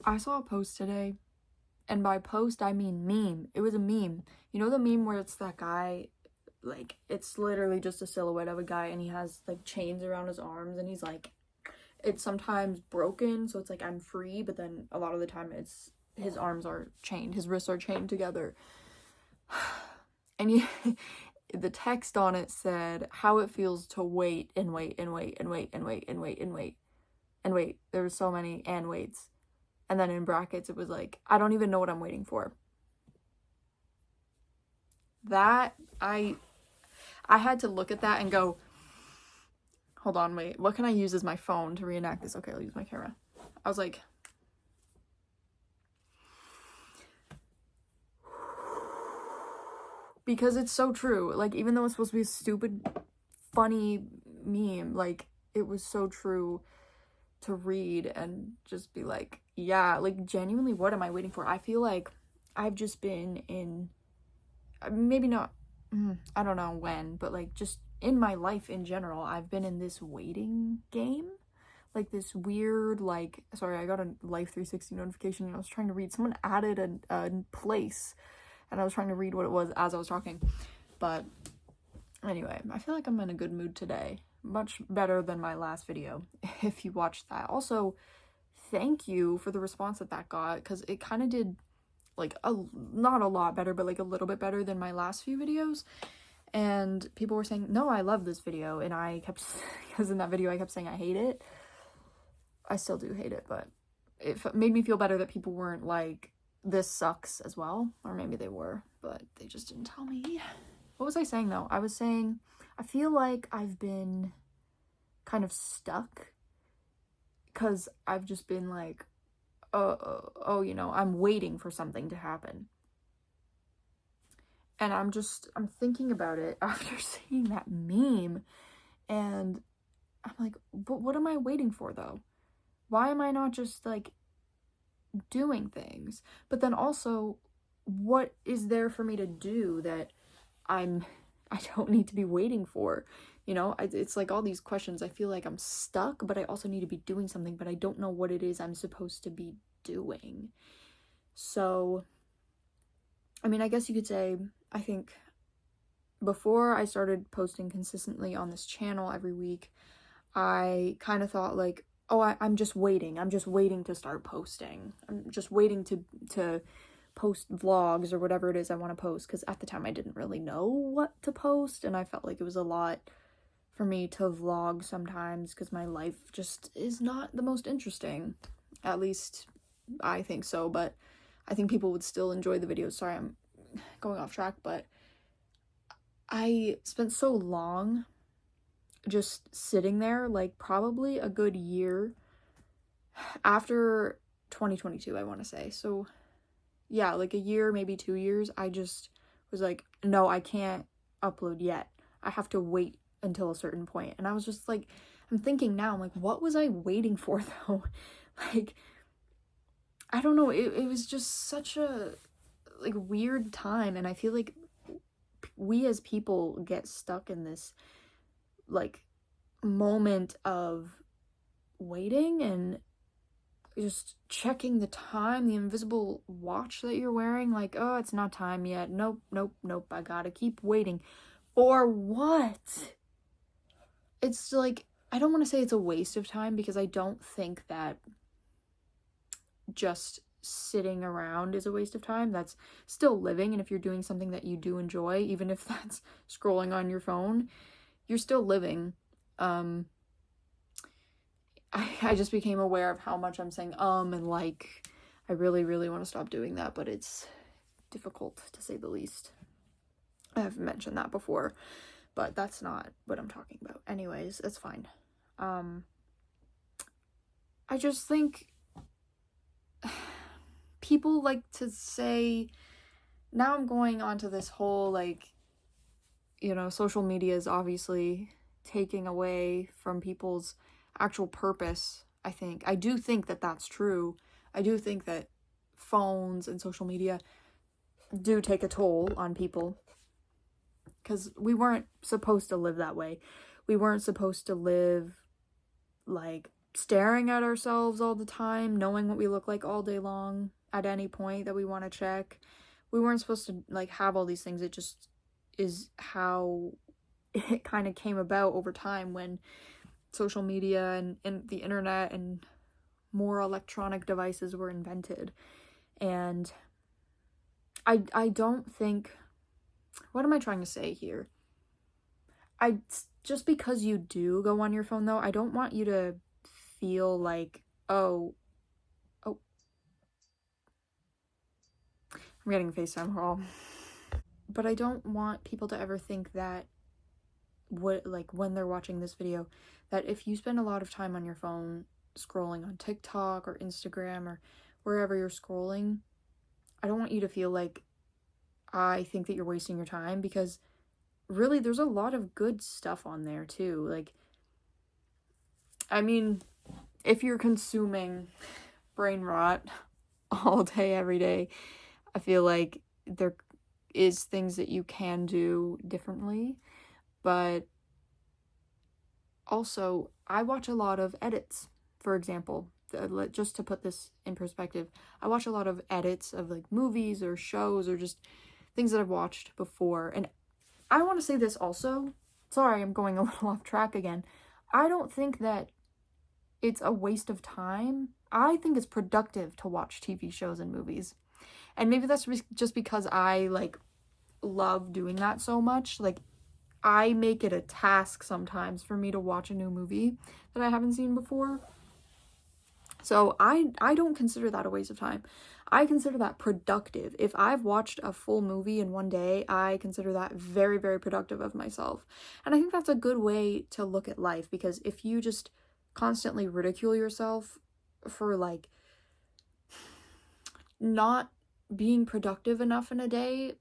I saw a post today, and by post I mean meme. It was a meme. You know the meme where it's that guy, like, it's literally just a silhouette of a guy and he has like chains around his arms and he's like, it's sometimes broken, so it's like I'm free, but then a lot of the time it's his arms are chained, his wrists are chained together. And you, the text on it said how it feels to wait and wait and wait and wait and wait and wait and wait and wait. There were so many and waits. And then in brackets, it was like, I don't even know what I'm waiting for. That, I had to look at that and go, hold on, wait, what can I use as my phone to reenact this? Okay, I'll use my camera. I was like, because it's so true. Like, even though it's supposed to be a stupid, funny meme, like, it was so true to read and just be like, yeah, like, genuinely, what am I waiting for? I feel like I've just been in, maybe not, I don't know when, but like, just in my life in general, I've been in this waiting game. Like this weird, like, sorry, I got a Life 360 notification and I was trying to read. Someone added a place and I was trying to read what it was as I was talking. But anyway, I feel like I'm in a good mood today. Much better than my last video, if you watched that. Also, thank you for the response that got, because it kind of did, like, not a lot better, but like a little bit better than my last few videos. And people were saying, no, I love this video. And I kept, because in that video I kept saying I hate it. I still do hate it, but it made me feel better that people weren't like, this sucks as well. Or maybe they were, but they just didn't tell me. What was I saying though? I was saying, I feel like I've been kind of stuck because I've just been like, oh, you know, I'm waiting for something to happen. And I'm thinking about it after seeing that meme, and I'm like, but what am I waiting for though? Why am I not just like doing things? But then also, what is there for me to do that I don't need to be waiting for? You know, it's like all these questions. I feel like I'm stuck, but I also need to be doing something, but I don't know what it is I'm supposed to be doing. So, I mean, I guess you could say, I think before I started posting consistently on this channel every week, I kind of thought like, oh, I'm just waiting. I'm just waiting to start posting. I'm just waiting to post vlogs or whatever it is I want to post, because at the time I didn't really know what to post, and I felt like it was a lot for me to vlog sometimes because my life just is not the most interesting. At least I think so, but I think people would still enjoy the videos. Sorry, I'm going off track, but I spent so long just sitting there, like probably a good year after 2022, I want to say. So yeah, like a year, maybe 2 years, I just was like, no, I can't upload yet. I have to wait until a certain point. And I was just like, I'm thinking now, I'm like, what was I waiting for though? Like, I don't know, it was just such a like weird time, and I feel like we as people get stuck in this like moment of waiting and just checking the time, the invisible watch that you're wearing, like, oh, it's not time yet. Nope, nope, nope. I gotta keep waiting. For what? It's like, I don't want to say it's a waste of time, because I don't think that just sitting around is a waste of time. That's still living, and if you're doing something that you do enjoy, even if that's scrolling on your phone, you're still living. I just became aware of how much I'm saying and like. I really, really want to stop doing that, but it's difficult to say the least. I have mentioned that before, but that's not what I'm talking about. Anyways, it's fine. I just think people like to say, now I'm going on to this whole, like, you know, social media is obviously taking away from people's actual purpose. I do think that that's true. I do think that phones and social media do take a toll on people, because we weren't supposed to live that way. We weren't supposed to live like staring at ourselves all the time, knowing what we look like all day long at any point that we want to check. We weren't supposed to like have all these things. It just is how it kind of came about over time when social media and the internet and more electronic devices were invented. And I don't think, what am I trying to say here? Just because you do go on your phone though, I don't want you to feel like, oh, I'm getting a FaceTime call. But I don't want people to ever think that when they're watching this video, that if you spend a lot of time on your phone scrolling on TikTok or Instagram or wherever you're scrolling, I don't want you to feel like I think that you're wasting your time, because really there's a lot of good stuff on there too. Like, I mean, if you're consuming brain rot all day, every day, I feel like there is things that you can do differently. But also, I watch a lot of edits, for example. Just to put this in perspective, I watch a lot of edits of like movies or shows or just things that I've watched before. And I want to say this also. Sorry, I'm going a little off track again. I don't think that it's a waste of time. I think it's productive to watch TV shows and movies. And maybe that's just because I like love doing that so much. Like, I make it a task sometimes for me to watch a new movie that I haven't seen before. So I don't consider that a waste of time. I consider that productive. If I've watched a full movie in one day, I consider that very, very productive of myself. And I think that's a good way to look at life, because if you just constantly ridicule yourself for like not being productive enough in a day,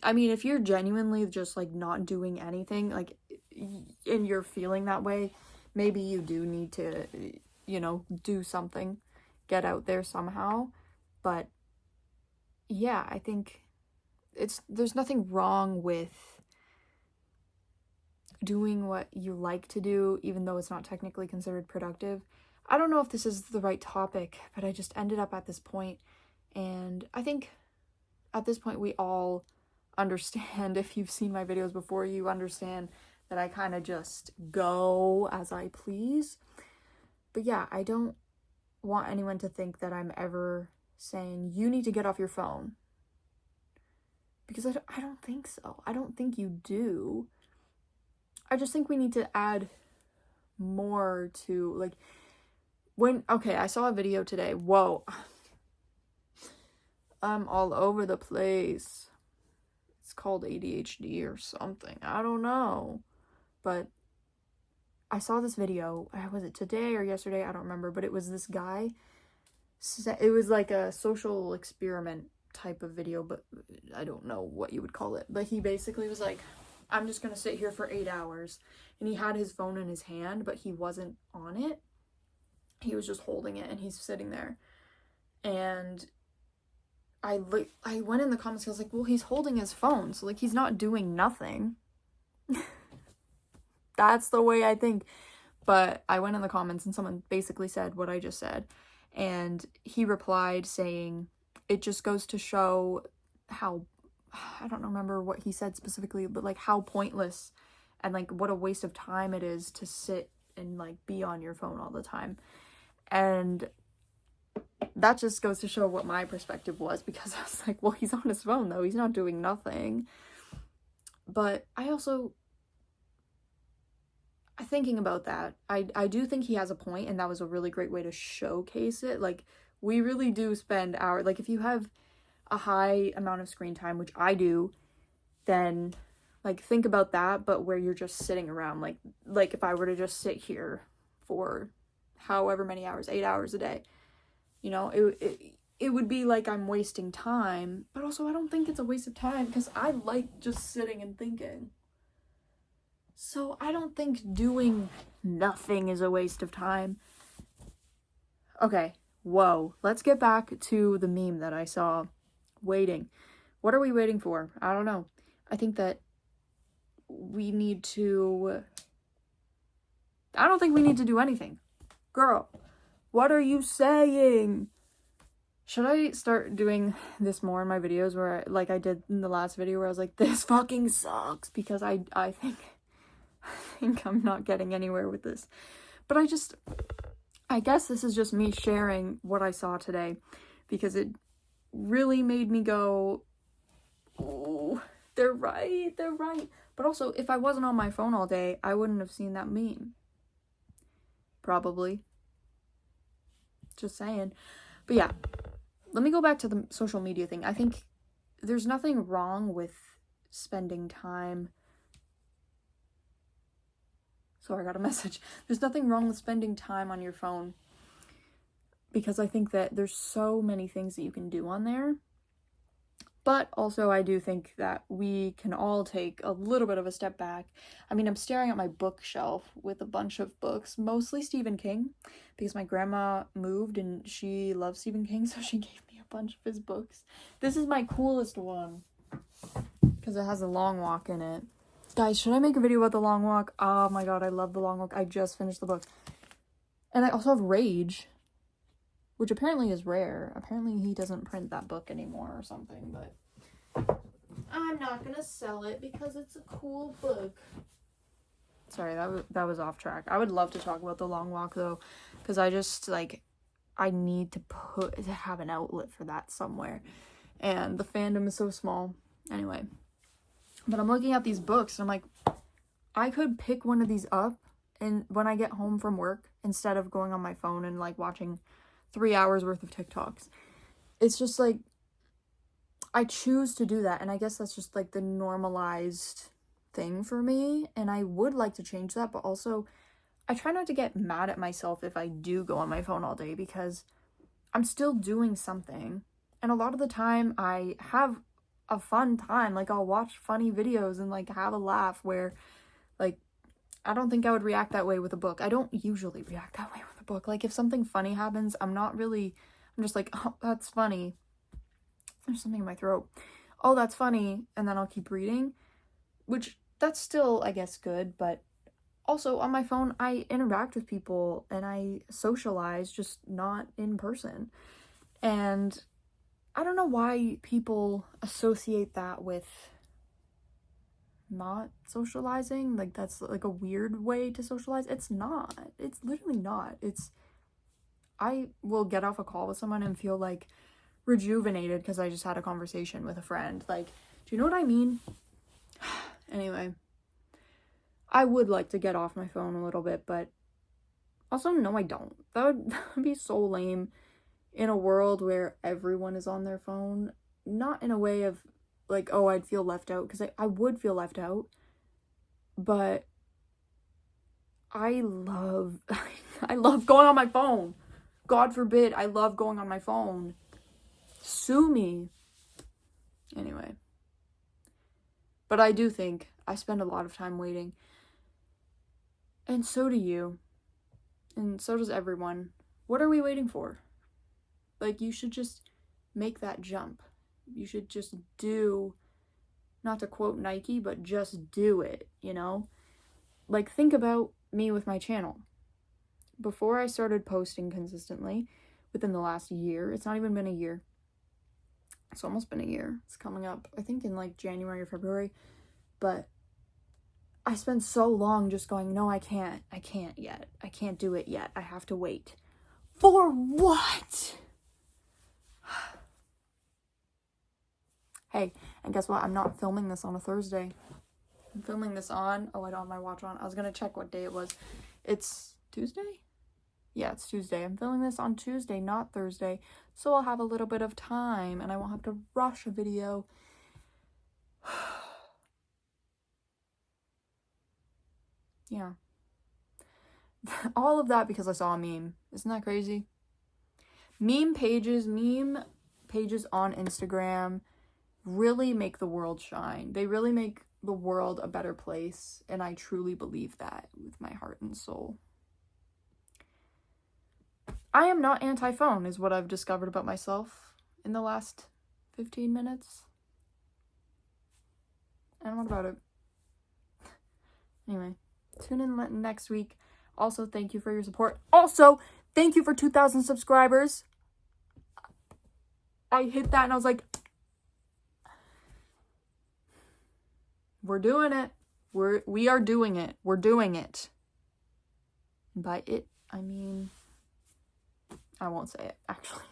I mean, if you're genuinely just like not doing anything, like, and you're feeling that way, maybe you do need to, do something, get out there somehow. But yeah, I think there's nothing wrong with doing what you like to do, even though it's not technically considered productive. I don't know if this is the right topic, but I just ended up at this point, and I think at this point we all understand. If you've seen my videos before, you understand that I kind of just go as I please. But yeah, I don't want anyone to think that I'm ever saying you need to get off your phone, because I don't think so. I don't think you do. I just think we need to add more to, like, I saw a video today. Whoa. I'm all over the place. It's called ADHD or something. I don't know. But I saw this video. Was it today or yesterday? I don't remember. But it was this guy. It was like a social experiment type of video, but I don't know what you would call it. But he basically was like, I'm just going to sit here for 8 hours. And he had his phone in his hand, but he wasn't on it. He was just holding it, and he's sitting there. And I went in the comments, I was like, well, he's holding his phone, so like he's not doing nothing. That's the way I think. But I went in the comments and someone basically said what I just said. And he replied saying, it just goes to show how, I don't remember what he said specifically, but like how pointless and like what a waste of time it is to sit and like be on your phone all the time. And that just goes to show what my perspective was, because I was like, well, he's on his phone though. He's not doing nothing. But I also, thinking about that, I do think he has a point, and that was a really great way to showcase it. Like, we really do spend hours, like if you have a high amount of screen time, which I do, then like think about that, but where you're just sitting around, like if I were to just sit here for however many hours, 8 hours a day, it would be like I'm wasting time. But also I don't think it's a waste of time, because I like just sitting and thinking. So I don't think doing nothing is a waste of time. Okay, whoa, let's get back to the meme that I saw. Waiting. What are we waiting for? I don't know. I think that I don't think we need to do anything. girl, what are you saying? Should I start doing this more in my videos where like I did in the last video where I was like, this fucking sucks, because I think I'm not getting anywhere with this. But I guess this is just me sharing what I saw today, because it really made me go, oh, they're right. But also, if I wasn't on my phone all day, I wouldn't have seen that meme. Probably. Just saying. But yeah, let me go back to the social media thing. I think there's nothing wrong with spending time. Sorry, I got a message. There's nothing wrong with spending time on your phone, because I think that there's so many things that you can do on there. But also, I do think that we can all take a little bit of a step back. I mean, I'm staring at my bookshelf with a bunch of books, mostly Stephen King, because my grandma moved and she loves Stephen King, so she gave me a bunch of his books. This is my coolest one, because it has a long walk in it. Guys, should I make a video about The Long Walk? Oh my god, I love The Long Walk. I just finished the book. And I also have Rage, which apparently is rare. Apparently he doesn't print that book anymore or something, but I'm not gonna sell it because it's a cool book. Sorry, that was off track. I would love to talk about The Long Walk though, because I just like, I need to have an outlet for that somewhere, and the fandom is so small. Anyway, but I'm looking at these books and I'm like, I could pick one of these up and when I get home from work, instead of going on my phone and like watching 3 hours worth of TikToks. It's just like, I choose to do that, and I guess that's just like the normalized thing for me, and I would like to change that, but also I try not to get mad at myself if I do go on my phone all day, because I'm still doing something, and a lot of the time I have a fun time. Like, I'll watch funny videos and like have a laugh, where like I don't think I would react that way with a book. I don't usually react that way with a book. Like, if something funny happens, I'm just like, oh, that's funny. There's something in my throat. Oh, that's funny. And then I'll keep reading, which that's still, I guess, good. But also on my phone, I interact with people and I socialize, just not in person. And I don't know why people associate that with not socializing. Like, that's like a weird way to socialize. It's not. It's literally not. I will get off a call with someone and feel like rejuvenated because I just had a conversation with a friend. Like, do you know what I mean? Anyway, I would like to get off my phone a little bit, but also, no, I don't. That would be so lame in a world where everyone is on their phone. Not in a way of like, oh, I'd feel left out, because I would feel left out, but I love going on my phone. God forbid, I love going on my phone. Sue me. Anyway. But I do think I spend a lot of time waiting. And so do you. And so does everyone. What are we waiting for? Like, you should just make that jump. You should just do, not to quote Nike, but just do it, you know? Like, think about me with my channel. Before I started posting consistently, within the last year, it's not even been a year. It's almost been a year. It's coming up, I think, in like January or February. But I spent so long just going, no, I can't yet. I can't do it yet. I have to wait. For what? Hey, and guess what? I'm not filming this on a Thursday. I'm filming this on, oh, I don't have my watch on. I was gonna check what day it was. It's Tuesday? Yeah, it's Tuesday. I'm filming this on Tuesday, not Thursday. So I'll have a little bit of time and I won't have to rush a video. Yeah. All of that because I saw a meme. Isn't that crazy? Meme pages on Instagram really make the world shine. They really make the world a better place, and I truly believe that with my heart and soul. I am not anti-phone, is what I've discovered about myself in the last 15 minutes. And what about it? Anyway, tune in next week. Also, thank you for your support. Also, thank you for 2,000 subscribers. I hit that and I was like, we're doing it. We are doing it. We're doing it. And by it, I mean, I won't say it, actually.